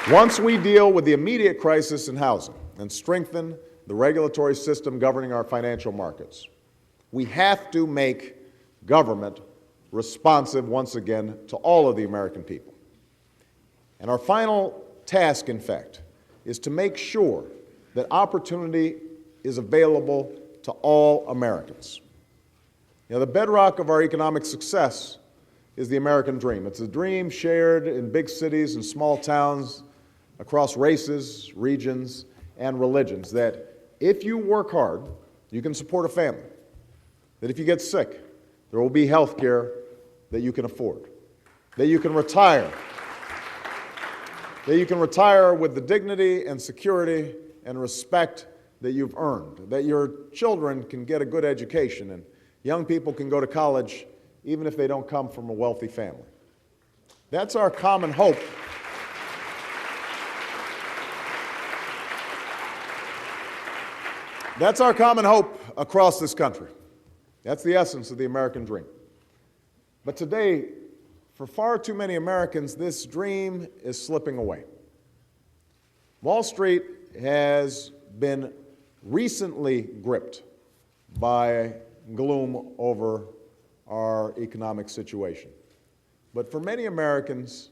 Once we deal with the immediate crisis in housing and strengthen the regulatory system governing our financial markets, we have to make government responsive once again to all of the American people. And our final task, in fact, is to make sure that opportunity is available to all Americans. You know, the bedrock of our economic success is the American dream. It's a dream shared in big cities and small towns across races, regions, and religions, that if you work hard, you can support a family, that if you get sick, there will be health care that you can afford, that you can retire, with the dignity and security and respect that you've earned, that your children can get a good education, and young people can go to college even if they don't come from a wealthy family. That's our common hope. That's our common hope across this country. That's the essence of the American dream. But today, for far too many Americans, this dream is slipping away. Wall Street has been recently gripped by gloom over our economic situation. But for many Americans,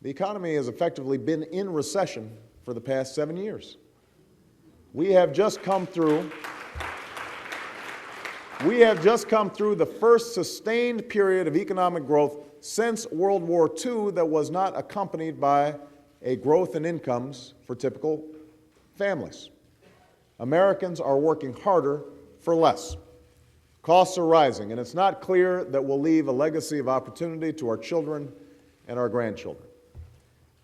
the economy has effectively been in recession for the past 7 years. We have just come through the first sustained period of economic growth since World War II that was not accompanied by a growth in incomes for typical families. Americans are working harder for less. Costs are rising, and it's not clear that we'll leave a legacy of opportunity to our children and our grandchildren.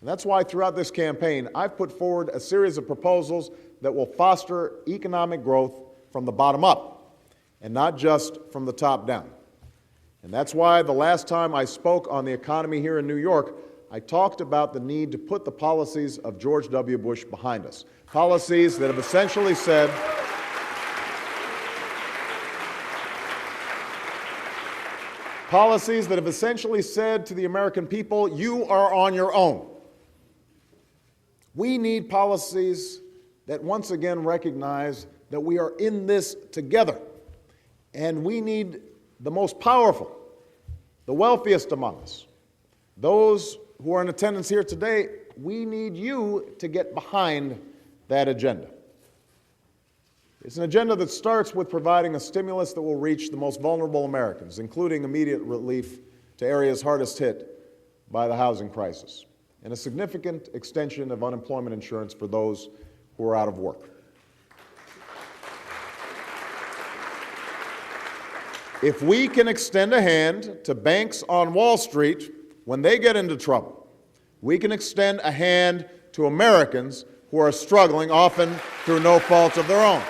And that's why throughout this campaign, I've put forward a series of proposals that will foster economic growth from the bottom up and not just from the top down. And that's why the last time I spoke on the economy here in New York, I talked about the need to put the policies of George W. Bush behind us. Policies that have essentially said, to the American people, you are on your own. We need policies that once again recognize that we are in this together. And we need the most powerful, the wealthiest among us, those who are in attendance here today. We need you to get behind that agenda. It's an agenda that starts with providing a stimulus that will reach the most vulnerable Americans, including immediate relief to areas hardest hit by the housing crisis, and a significant extension of unemployment insurance for those who are out of work. If we can extend a hand to banks on Wall Street when they get into trouble, we can extend a hand to Americans who are struggling, often through no fault of their own.